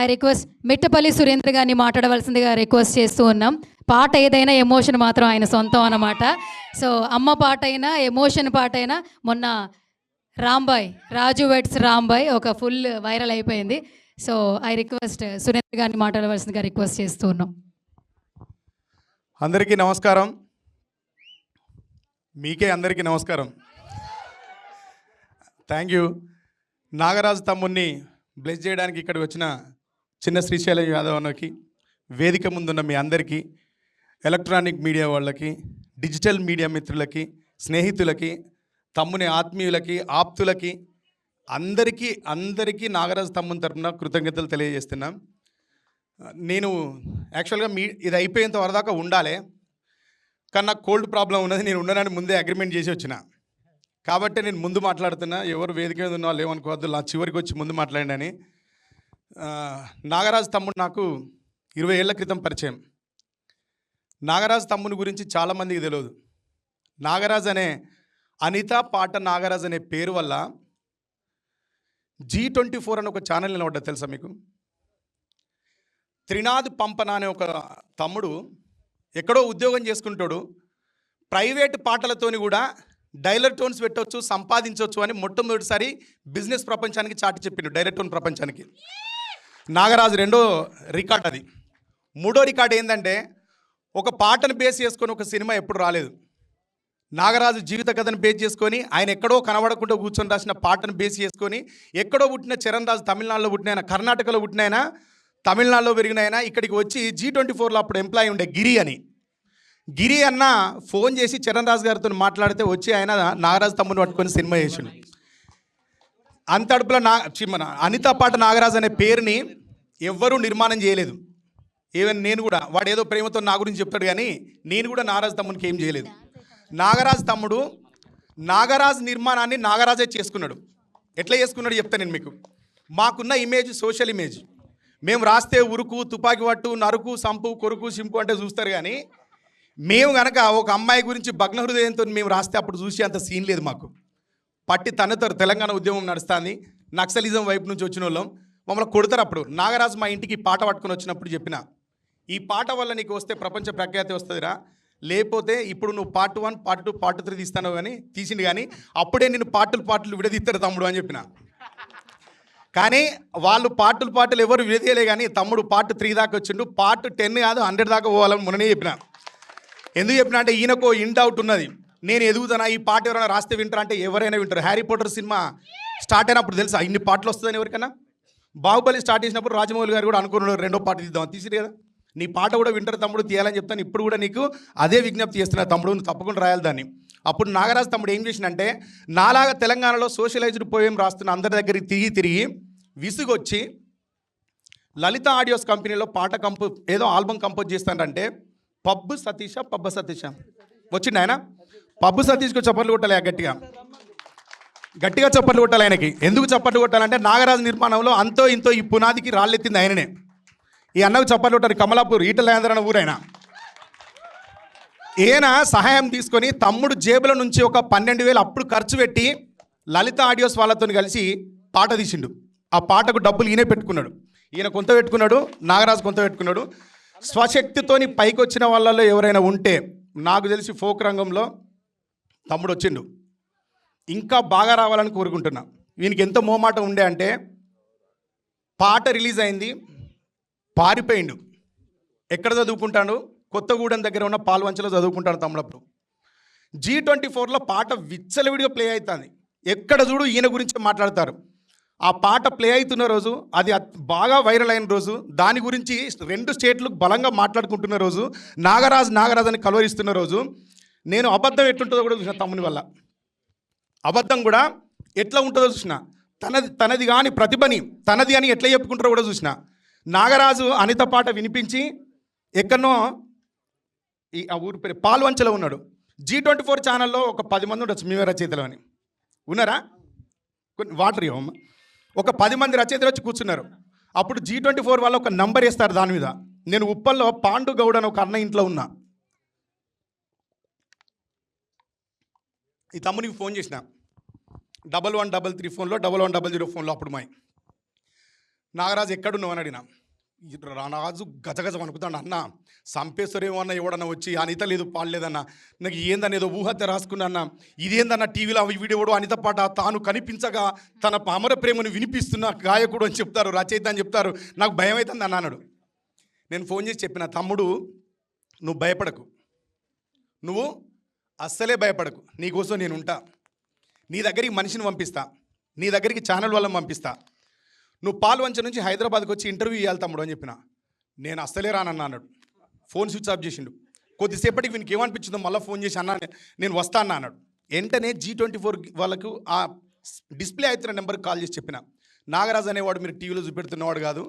I request Mittapalli Surendra గారిని మాట్లాడవలసిందిగా request చేస్తూ ఉన్నాం. పాట ఏదైనా ఎమోషన్ మాత్రం ఆయన సొంతం అన్నమాట. సో అమ్మ పాట అయినా ఎమోషన్ పాట అయినా మొన్న రాంబాయ్ రాజు వెట్స్ రాంబాయ్ ఒక ఫుల్ వైరల్ అయిపోయింది. సో ఐ రిక్వెస్ట్ సురేంద్ర గారిని మాట్లాడవలసిందిగా రిక్వెస్ట్ చేస్తూ ఉన్నాం. అందరికీ నమస్కారం. మీకే అందరికీ నమస్కారం. Thank you. నాగరాజు తమ్ముడిని బ్లెస్ చేయడానికి ఇక్కడికి వచ్చిన చిన్న శ్రీశైలం యాదవ్ అన్నకి, వేదిక ముందున్న మీ అందరికీ, ఎలక్ట్రానిక్ మీడియా వాళ్ళకి, డిజిటల్ మీడియా మిత్రులకి, స్నేహితులకి, తమ్ముని ఆత్మీయులకి, ఆప్తులకి అందరికీ నాగరాజు తమ్ముని తరపున కృతజ్ఞతలు తెలియజేస్తున్నాం. నేను యాక్చువల్గా ఇది అయిపోయేంత వరదాకా ఉండాలి, కానీ నాకు కోల్డ్ ప్రాబ్లం ఉన్నది. నేను ఉండడానికి ముందే అగ్రిమెంట్ చేసి వచ్చిన కాబట్టి నేను ముందు మాట్లాడుతున్నా. ఎవరు వేదిక మీద ఉన్న వాళ్ళు ఏమనుకోవద్దు, నా చివరికి వచ్చి ముందు మాట్లాడండి అని. నాగరాజు తమ్ముడు నాకు 20 ఏళ్ల క్రితం పరిచయం. నాగరాజు తమ్ముని గురించి చాలామందికి తెలియదు. నాగరాజు అనే అనిత పాట నాగరాజు అనే పేరు వల్ల G24 అని ఒక ఛానల్ నిలబడ్డా తెలుసా మీకు? త్రినాథ్ పంపన అనే ఒక తమ్ముడు ఎక్కడో ఉద్యోగం చేసుకుంటాడు, ప్రైవేట్ పాటలతోని కూడా డైలర్ టోన్స్ పెట్టవచ్చు, సంపాదించవచ్చు అని మొట్టమొదటిసారి బిజినెస్ ప్రపంచానికి చాటి చెప్పిండు, డైలర్ టోన్ ప్రపంచానికి. నాగరాజు రెండో రికార్డ్ అది. మూడో రికార్డ్ ఏంటంటే, ఒక పాటను బేస్ చేసుకొని ఒక సినిమా ఎప్పుడు రాలేదు. నాగరాజు జీవిత కథను బేస్ చేసుకొని, ఆయన ఎక్కడో కనబడకుండా కూర్చొని రాసిన పాటను బేస్ చేసుకొని, ఎక్కడో పుట్టిన చరణ్ రాజు తమిళనాడులో పుట్టిన, కర్ణాటకలో పుట్టిన, తమిళనాడులో పెరిగిన ఆయన ఇక్కడికి వచ్చి G24లో అప్పుడు ఎంప్లాయీ ఉండే గిరి అన్న ఫోన్ చేసి చరణ్ రాజు గారితో మాట్లాడితే వచ్చి ఆయన నాగరాజు తమ్ముని పట్టుకొని సినిమా చేసిండు. అంతడుపులో అనిత పాట నాగరాజు అనే పేరుని ఎవ్వరూ నిర్మాణం చేయలేదు. ఈవెన్ నేను కూడా, వాడు ఏదో ప్రేమతో నా గురించి చెప్తాడు కానీ నేను కూడా నాగరాజు తమ్మునికి ఏం చేయలేదు. నాగరాజు తమ్ముడు నాగరాజు నిర్మాణాన్ని నాగరాజే చేసుకున్నాడు. ఎట్లా చేసుకున్నాడు చెప్తాను నేను మీకు. మాకున్న ఇమేజ్ సోషల్ ఇమేజ్. మేము రాస్తే ఉరుకు, తుపాకి పట్టు, నరుకు, సంపు, కొరుకు, సింపు అంటే చూస్తారు కానీ మేము కనుక ఒక అమ్మాయి గురించి భగ్న హృదయంతో మేము రాస్తే అప్పుడు చూసి అంత సీన్ లేదు మాకు. పట్టి తన్నుతారు. తెలంగాణ ఉద్యమం నడుస్తుంది, నక్సలిజం వైపు నుంచి వచ్చిన వాళ్ళం, మమ్మల్ని కొడతారు. అప్పుడు నాగరాజు మా ఇంటికి పాట పట్టుకొని వచ్చినప్పుడు చెప్పిన, ఈ పాట వల్ల నీకు వస్తే ప్రపంచ ప్రఖ్యాతి వస్తుందిరా, లేకపోతే ఇప్పుడు నువ్వు పార్ట్ 1, పార్ట్ 2, పార్ట్ 3 తీస్తాను కానీ తీసింది కానీ అప్పుడే నేను పాటలు విడదీస్తారు తమ్ముడు అని చెప్పిన. కానీ వాళ్ళు పాటలు ఎవరు విడదీయలే కానీ తమ్ముడు పార్ట్ 3 దాకా వచ్చిండు. పార్ట్ 10 కాదు 100 దాకా పోవాలని మొన్ననే చెప్పిన. ఎందుకు చెప్పిన అంటే ఈయనకో ఇన్ డౌట్ ఉన్నది, నేను ఎదుగుతానా, ఈ పాట ఎవరైనా రాస్తే వింటారా అంటే ఎవరైనా వింటారు. హ్యారీ పాటర్ సినిమా స్టార్ట్ అయినప్పుడు తెలుసా ఇన్ని పాటలు వస్తుందని ఎవరికైనా? బాహుబలి స్టార్ట్ చేసినప్పుడు రాజమౌళి గారు కూడా అనుకున్నారు రెండో పాట తీద్దాం, తీసిరు కదా. నీ పాట కూడా వింటారు తమ్ముడు, తీయాలని చెప్తాను. ఇప్పుడు కూడా నీకు అదే విజ్ఞప్తి చేస్తున్నా తమ్ముడు, నువ్వు తప్పకుండా రాయాలి దాన్ని. అప్పుడు నాగరాజు తమ్ముడు ఏం చేసిందంటే, నాలాగా తెలంగాణలో సోషలైజ్డ్ పోయం రాస్తున్న అందరి దగ్గరికి తిరిగి విసుగొచ్చి లలిత ఆడియోస్ కంపెనీలో పాట ఏదో ఆల్బమ్ కంపోజ్ చేస్తానంటే పబ్బు సతీష వచ్చిండు ఆయన. పబ్బు సతీష్కు చప్పట్లు కొట్టాలి, గట్టిగా చప్పట్లు కొట్టాలి ఆయనకి. ఎందుకు చప్పట్లు కొట్టాలంటే నాగరాజు నిర్మాణంలో అంతో ఇంతో ఈ పునాదికి రాళ్ళెత్తింది ఆయననే. ఈ అన్నకు చప్పట్లు కొట్టారు. కమలాపూర్ ఈటలేంద్రన ఊరైన ఈయన సహాయం తీసుకొని తమ్ముడు జేబుల నుంచి ఒక 12,000 అప్పుడు ఖర్చు పెట్టి లలిత ఆడియోస్ వాళ్ళతో కలిసి పాట తీసిండు. ఆ పాటకు డబ్బులు ఈయనే పెట్టుకున్నాడు. ఈయన కొంత పెట్టుకున్నాడు, నాగరాజు కొంత పెట్టుకున్నాడు. స్వశక్తితోని పైకి వచ్చిన వాళ్ళలో ఎవరైనా ఉంటే నాకు తెలిసి ఫోక్ రంగంలో తమ్ముడు వచ్చిండు. ఇంకా బాగా రావాలని కోరుకుంటున్నా. వీనికి ఎంత మోమాట ఉండే అంటే, పాట రిలీజ్ అయింది, పారిపోయిండు. ఎక్కడ చదువుకుంటాడు? కొత్తగూడెం దగ్గర ఉన్న పాల్వంచలో చదువుకుంటాడు తమ్ముడు. అప్పుడు G24లో పాట విచ్చలవిడిగా ప్లే అవుతుంది. ఎక్కడ చూడు ఈయన గురించి మాట్లాడతారు. ఆ పాట ప్లే అవుతున్న రోజు, అది బాగా వైరల్ అయిన రోజు, దాని గురించి 2 స్టేట్లు బలంగా మాట్లాడుకుంటున్న రోజు, నాగరాజు అని కలవరిస్తున్న రోజు, నేను అబద్ధం ఎట్లుంటుందో కూడా చూసిన తమ్ముని వల్ల. అబద్ధం కూడా ఎట్లా ఉంటుందో చూసిన, తనది కానీ ప్రతిభని తనది అని ఎట్లా చెప్పుకుంటారో కూడా చూసిన. నాగరాజు అనిత పాట వినిపించి ఎక్కడనో ఆ ఊరి పేరు పాల్వంచలో ఉన్నాడు. G24 ఛానల్లో ఒక 10 మంది ఉండొచ్చు మేమే రచయితలు అని. ఉన్నారా? వాటర్ ఇవ్వమ్మ. ఒక 10 మంది రచయితలు వచ్చి కూర్చున్నారు. అప్పుడు G24 వాళ్ళు ఒక నంబర్ వేస్తారు దాని మీద. నేను ఉప్పల్లో పాండు గౌడ్ అని ఒక అన్న ఇంట్లో ఉన్నా. ఈ తమ్మునికి ఫోన్ చేసిన 1133 ఫోన్లో 1100 ఫోన్లో అప్పుడు నాగరాజు ఎక్కడున్నావు అని అడిగినా. రాజు గజగజ అనుకుతాడు, అన్న సంపేశ్వరేమో అన్న ఎవడన్నా వచ్చి అనిత లేదు పాడలేదన్న, నాకు ఏందన్న ఏదో ఊహత్య రాసుకున్నా అన్న, ఇదేందన్న టీవీలో వీడియోడు అనిత పాట తాను కనిపించగా తన అమర ప్రేమను వినిపిస్తున్న గాయకుడు అని చెప్తారు, రచయిత అని చెప్తారు, నాకు భయం అవుతుంది అన్న అన్నాడు. నేను ఫోన్ చేసి చెప్పిన, తమ్ముడు నువ్వు భయపడకు, నువ్వు అస్సలే భయపడకు, నీకోసం నేను ఉంటా, నీ దగ్గరికి మనిషిని పంపిస్తా, నీ దగ్గరికి ఛానల్ వాళ్ళని పంపిస్తా, నువ్వు పాల్వంచ నుంచి హైదరాబాద్కి వచ్చి ఇంటర్వ్యూ ఇవ్వాలి తమ్ముడు అని చెప్పిన. నేను అస్సలే రానన్నా అన్నాడు. ఫోన్ స్విచ్ ఆఫ్ చేసిండు. కొద్దిసేపటికి వీనికి ఏమనిపించిందో మళ్ళీ ఫోన్ చేసి అన్నా నేను వస్తా అన్నా అన్నాడు. వెంటనే G24 వాళ్ళకు ఆ డిస్ప్లే అవుతున్న నెంబర్కి కాల్ చేసి చెప్పిన, నాగరాజు అనేవాడు మీరు టీవీలో చూపెడుతున్నవాడు కాదు,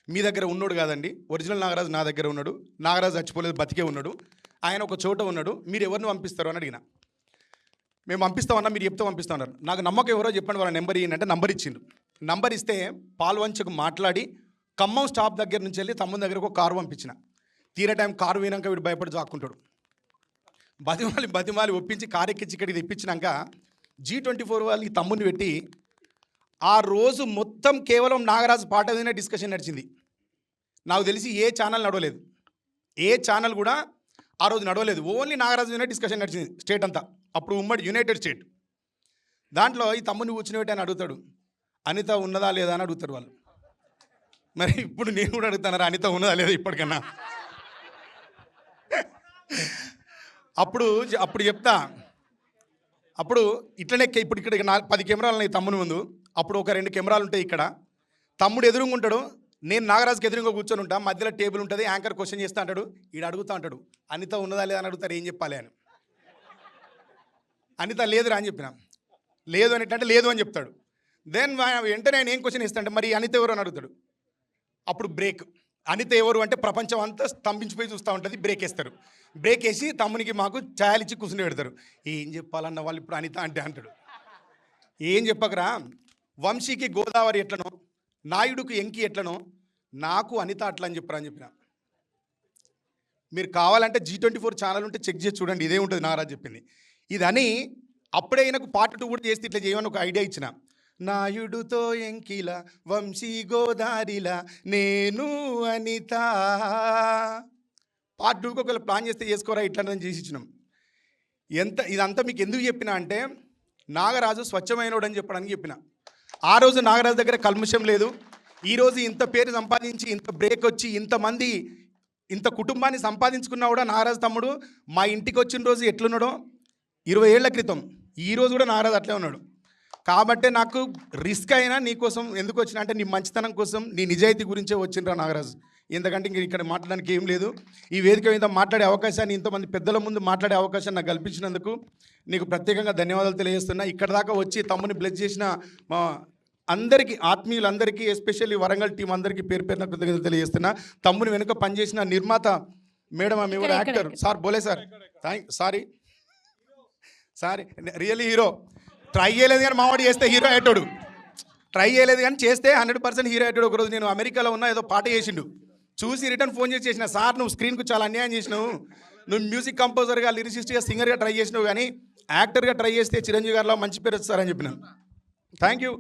మీ దగ్గర ఉన్నాడు కాదండి, ఒరిజినల్ నాగరాజు నా దగ్గర ఉన్నాడు, నాగరాజు చచ్చిపోలేదు బతికే ఉన్నాడు, ఆయన ఒక చోట ఉన్నాడు, మీరు ఎవరిని పంపిస్తారు అని అడిగిన. మేము పంపిస్తామన్నా, మీరు చెప్తే పంపిస్తామన్నారు. నాకు నమ్మకం ఎవరో చెప్పండి వాళ్ళ నెంబర్ ఇయ్యండి అంటే నంబర్ ఇచ్చిండు. నంబర్ ఇస్తే పాల్వంచకు మాట్లాడి ఖమ్మం స్టాప్ దగ్గర నుంచి వెళ్ళి తమ్ముని దగ్గరకు ఒక కారు పంపించిన. తీరే టైం కారు పోయినాక వీడు భయపడి జాక్కుంటాడు. బతిమాలి ఒప్పించి కారు ఎక్కించి ఇక్కడికి తెప్పించినాక G24 వాళ్ళు ఈ తమ్ముని పెట్టి ఆ రోజు మొత్తం కేవలం నాగరాజు పాట మీద డిస్కషన్ నడిచింది. నాకు తెలిసి ఏ ఛానల్ నడవలేదు, ఏ ఛానల్ కూడా ఆ రోజు నడవలేదు, ఓన్లీ నాగరాజు మీద డిస్కషన్ నడిచింది స్టేట్ అంతా. అప్పుడు ఉమ్మడి యునైటెడ్ స్టేట్. దాంట్లో ఈ తమ్ముని కూర్చుని పెట్టి అని అడుగుతాడు, అనిత ఉన్నదా లేదా అని అడుగుతారు వాళ్ళు. మరి ఇప్పుడు నేను కూడా అడుగుతాను, అనిత ఉన్నదా లేదా ఇప్పటికన్నా. అప్పుడు చెప్తా, అప్పుడు ఇట్లనే ఇప్పుడు ఇక్కడ 10 కెమెరాలు ఉన్నాయి తమ్ముని ముందు, అప్పుడు ఒక 2 కెమెరాలు ఉంటాయి ఇక్కడ, తమ్ముడు ఎదురుగా ఉంటాడు, నేను నాగరాజుకి ఎదురుగా కూర్చొని ఉంటా, మధ్యలో టేబుల్ ఉంటుంది, యాంకర్ క్వశ్చన్ చేస్తూ అంటాడు, ఈడు అడుగుతూ అంటాడు అనిత ఉన్నదా లేదా అని అడుగుతారు, ఏం చెప్పాలి అని. అనిత లేదురా అని చెప్పిన, లేదు అని అంటే లేదు అని చెప్తాడు. దెన్ వెంటనే ఆయన ఏం క్వశ్చన్ ఇస్తాడంటే మరి అనిత ఎవరు అని అడుగుతాడు. అప్పుడు బ్రేక్, అనిత ఎవరు అంటే ప్రపంచం అంతా స్తంభించిపోయి చూస్తూ ఉంటుంది, బ్రేక్ వేస్తారు. బ్రేక్ వేసి తమ్మునికి మాకు ఛాయలు ఇచ్చి కూర్చుని పెడతారు. ఏం చెప్పాలన్న వాళ్ళు ఇప్పుడు అనిత అంటే అంటాడు. ఏం చెప్పకరా, వంశీకి గోదావరి ఎట్లనో, నాయుడుకు ఎంకి ఎట్లనో, నాకు అనిత అట్లా అని చెప్పరా అని చెప్పిన. మీరు కావాలంటే G24 ఛానల్ ఉంటే చెక్ చేసి చూడండి, ఇదే ఉంటుంది నాగరాజు చెప్పింది. ఇదని అప్పుడే నాకు పార్ట్ 2 కూడా చేస్తే ఇట్లా చేయమని ఒక ఐడియా ఇచ్చిన. నాయుడుతో ఎంకిల వంశీ గోదారిలా నేను అనిత పార్ట్ 2కి ఒకవేళ ప్లాన్ చేస్తే చేసుకోరా ఇట్లా చేసి ఇచ్చినాం. ఇదంతా మీకు ఎందుకు చెప్పినా అంటే నాగరాజు స్వచ్ఛమైనోడు అని చెప్పడానికి చెప్పిన. ఆ రోజు నాగరాజు దగ్గర కల్మషం లేదు, ఈరోజు ఇంత పేరు సంపాదించి ఇంత బ్రేక్ వచ్చి ఇంతమంది ఇంత కుటుంబాన్ని సంపాదించుకున్నా కూడా నాగరాజు తమ్ముడు మా ఇంటికి వచ్చిన రోజు ఎట్లున్నాడో 20 ఏళ్ల క్రితం ఈరోజు కూడా నాగరాజు అట్లే ఉన్నాడు. కాబట్టి నాకు రిస్క్ అయినా నీకోసం ఎందుకు వచ్చినా అంటే నీ మంచితనం కోసం, నీ నిజాయితీ గురించే వచ్చిండ్రా నాగరాజు. ఎందుకంటే ఇంక ఇక్కడ మాట్లాడడానికి ఏం లేదు. ఈ వేదిక మీద మాట్లాడే అవకాశాన్ని, ఇంతమంది పెద్దల ముందు మాట్లాడే అవకాశాన్ని నాకు కల్పించినందుకు నీకు ప్రత్యేకంగా ధన్యవాదాలు తెలియజేస్తున్నా. ఇక్కడ దాకా వచ్చి తమ్ముని బ్లెస్ చేసిన మా అందరికీ, ఆత్మీయులందరికీ, ఎస్పెషల్లీ వరంగల్ టీం అందరికీ పేరు పేరున కృతజ్ఞతలు తెలియజేస్తున్నా. తమ్ముని వెనుక పనిచేసిన నిర్మాత మేడం, ఆమె ఎవరు యాక్టర్ సార్ బోలే sir, sorry really hero. Try చేయలేదు కానీ మావాడు చేస్తే హీరో అయ్యేటోడు, ట్రై చేయలేదు కానీ చేస్తే 100% హీరో అయ్యేటోడు. ఒకరోజు నేను అమెరికాలో ఉన్నా, ఏదో పాట చేసిండు, చూసి రిటర్న్ ఫోన్ చేసిన, సార్ నువ్వు స్క్రీన్కు చాలా అన్యాయం చేసినావు, నువ్వు మ్యూజిక్ కంపోజర్గా, లిరిసిస్ట్గా, సింగర్గా ట్రై చేసినావు, కానీ యాక్టర్గా ట్రై చేస్తే చిరంజీవి గారిలో మంచి పేరు వస్తారని చెప్పినాను. Thank you.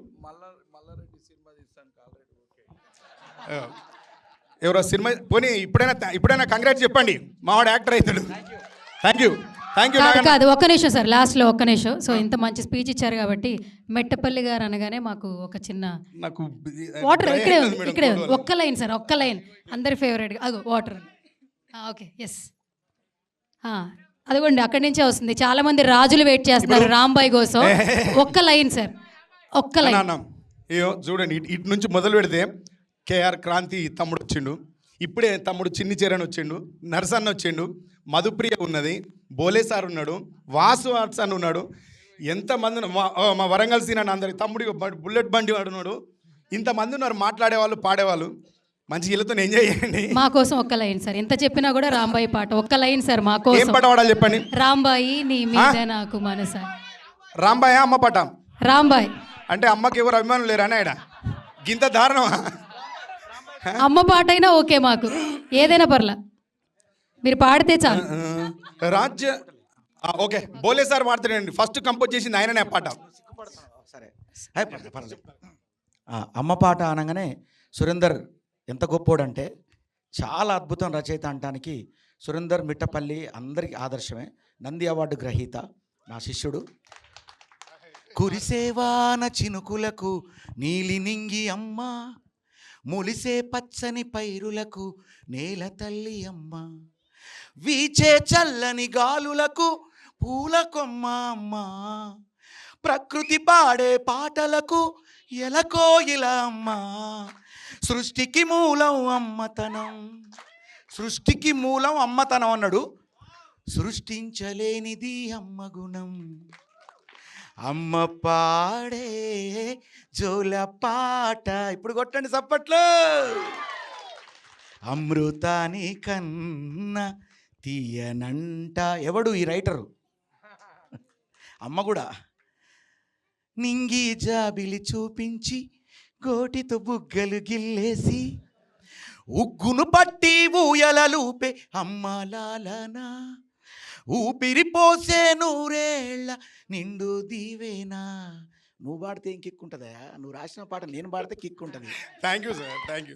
ఎవరో సినిమా పోనీ ఇప్పుడైనా కంగ్రాట్స్ చెప్పండి, మావాడు యాక్టర్ అవుతాడు. Thank you. కాదు ఒక్క నిమిషం సార్, లాస్ట్లో ఒక్క నిమిషం. సో ఇంత మంచి స్పీచ్ ఇచ్చారు కాబట్టి మెట్టపల్లి గారు అనగానే మాకు ఒక చిన్న నాకు వాటర్ ఇక్కడే ఒక్క లైన్ సార్, ఒక్క లైన్ అందరి ఫేవరెట్ అగో వాటర్. ఓకే ఎస్, అదిగోండి అక్కడి నుంచే వస్తుంది. చాలా మంది రాజులు వెయిట్ చేస్తున్నారు రాంబాయ్ కోసం. ఒక్క లైన్ సార్, ఒక్క లైన్. అయ్యో చూడండి, ఇటు నుంచి మొదలు పెడితే కేఆర్ క్రాంతి తమ్ముడు వచ్చిండు, ఇప్పుడే తమ్ముడు చిన్ని చరణ్ వచ్చిండు, నరసన్న వచ్చిండు, మధుప్రియ ఉన్నది, బోలే సార్ ఉన్నాడు, వాసు ఆర్ట్స్ అని ఉన్నాడు, ఎంతమంది మా వరంగల్ సీన్ అని అందరికి, తమ్ముడు బుల్లెట్ బండి వాడు ఉన్నాడు, ఇంతమంది ఉన్నారు మాట్లాడేవాళ్ళు, పాడేవాళ్ళు. మంచి ఇళ్ళతో ఎంజాయ్ చేయండి. మా కోసం ఒక్క లైన్ సార్, ఎంత చెప్పినా కూడా రాంబాయి పాట ఒక్క లైన్ సార్ మా కోసం. ఏం పాట పాడాలి చెప్పండి. రాంబాయి నీ మీద నాకు మనసా. రాంబాయా అమ్మ పాట? రాంబాయ్ అంటే అమ్మకి ఎవరు అభిమానులు లేరా ఆయన గింత దారుణమా? అమ్మ పాట అయినా ఓకే, మాకు ఏదైనా పర్లా, మీరు పాడితే చాలు. రాజ్య ఓకే, బోలే సార్ పాడతాడండి. ఫస్ట్ కంపోజ్ చేసింది ఆయననే పాట. సరే అమ్మ పాట అనగానే సురేందర్ ఎంత గొప్పోడంటే చాలా అద్భుతం రచయిత అనటానికి సురేందర్ మిట్టపల్లి అందరికీ ఆదర్శమే. నంది అవార్డు గ్రహీత నా శిష్యుడు. కురిసేవాన చినుకులకు నీలి నింగి అమ్మ, ములిసే పచ్చని పైరులకు నేల తల్లి అమ్మ, వీచే చల్లని గాలులకు పూల కొమ్మ అమ్మ, ప్రకృతి పాడే పాటలకు ఎలకోయిల అమ్మ, సృష్టికి మూలం అమ్మతనం, సృష్టికి మూలం అమ్మతనం అన్నాడు. సృష్టించలేనిది అమ్మ గుణం, అమ్మ పాడే జోల పాట. ఇప్పుడు కొట్టండి చప్పట్లు. అమృతాని కన్నా తీయనంట. ఎవడు ఈ రైటరు? అమ్మ కూడా. నింగి జాబిలి చూపించి గోటితో బుగ్గలు గిల్లేసి ఉగ్గును పట్టి ఊయలలూపే అమ్మ లాలనా, ఊపిరి పోసే నూరేళ్ళ నిండు దీవేనా. నువ్వు పాడితే ఏం కిక్ ఉంటుందా? నువ్వు రాసిన పాట నేను పాడితే కిక్ ఉంటుంది. Thank you sir, thank you.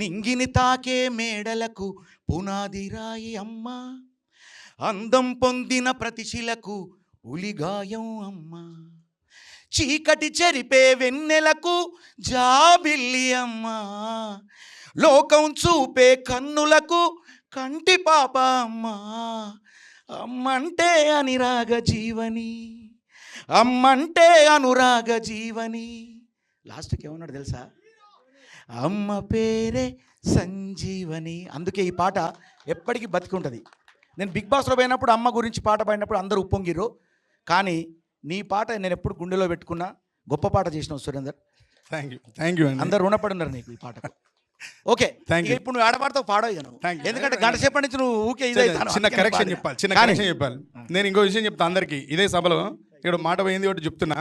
నింగిని తాకే మేడలకు పునాది రాయి అమ్మ, అందం పొందిన ప్రతిశిలకు ఉలిగాయం అమ్మ, చీకటి చెరిపే వెన్నెలకు జాబిల్లి అమ్మ, లోకం చూపే కన్నులకు కంటి పాప అమ్మ, అమ్మంటే అనురాగ జీవని, అమ్మంటే అనురాగ జీవని. లాస్ట్కి ఏమన్నాడు తెలుసా? అమ్మ పేరే సంజీవని. అందుకే ఈ పాట ఎప్పటికీ బతికి ఉంటుంది. నేను బిగ్ బాస్లో పోయినప్పుడు అమ్మ గురించి పాట పాడినప్పుడు అందరూ ఉప్పొంగిరు, కానీ నీ పాట నేను ఎప్పుడు గుండెలో పెట్టుకున్నా. గొప్ప పాట చేసినావు సురేందర్. Thank you. అందరు రుణపడి ఉన్నారు నీకు ఈ పాటకు. ఓకే, ఇప్పుడు నువ్వు ఆడపాడతావు, పాడవు ఇక నువ్వు. ఎందుకంటే గంట సేపటి నుంచి నువ్వు ఊకే ఇదే. చిన్న కరెక్షన్ చెప్పాలి. నేను ఇంకో విషయం చెప్తా అందరికీ. ఇదే సభలో ఇక్కడ మాట పోయింది ఒకటి చెప్తున్నా.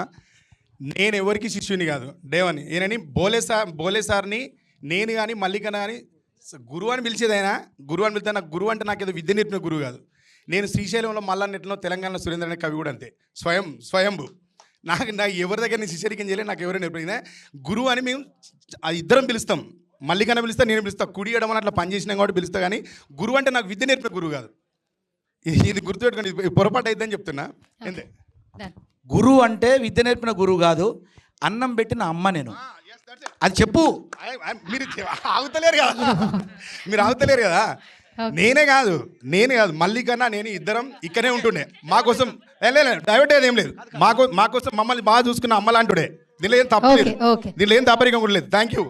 నేను ఎవరికి శిష్యుని కాదు, దేవని. ఈయనని బోలే సార్ని నేను కానీ మల్లికన కానీ గురువు అని పిలిచేదైనా, గురువు అని పిలితే నాకు గురువు అంటే నాకు ఏదో విద్య నేర్పిన గురువు కాదు. నేను శ్రీశైలంలో మల్లానెట్లో తెలంగాణలో సురేంద్ర అనే కవి కూడా అంతే. స్వయంభు. నాకు ఎవరి దగ్గర నేను శిష్యరికం చేయలేదు, నాకు ఎవరైనా నేర్పిన గురువు అని మేము ఇద్దరం పిలుస్తాం. మల్లికన పిలుస్తా, నేను పిలుస్తా. కుడి ఎడమ అట్లా పనిచేసినాం కాబట్టి పిలుస్తా, కానీ గురువు అంటే నాకు విద్య నేర్పిన గురువు కాదు. ఇది గుర్తుపెట్టుకోండి, పొరపాటు అయిద్దని చెప్తున్నా. అంతే. గురువు అంటే విద్య నేర్పిన గురువు కాదు, అన్నం పెట్టిన అమ్మ నేను. అది చెప్పు. మీరు ఆగుతలేరు కదా. నేనే కాదు మల్లికన్నా నేను ఇద్దరం ఇక్కడే ఉంటుండే. మాకోసం డైవర్ట్ అయ్యేది ఏం లేదు. మాకోసం మమ్మల్ని బాగా చూసుకున్న అమ్మ లాంటిడే. దీనిలో ఏం తప్పు లేదు, దీనిలో ఏం తప్పరికం కూడా లేదు. Thank you.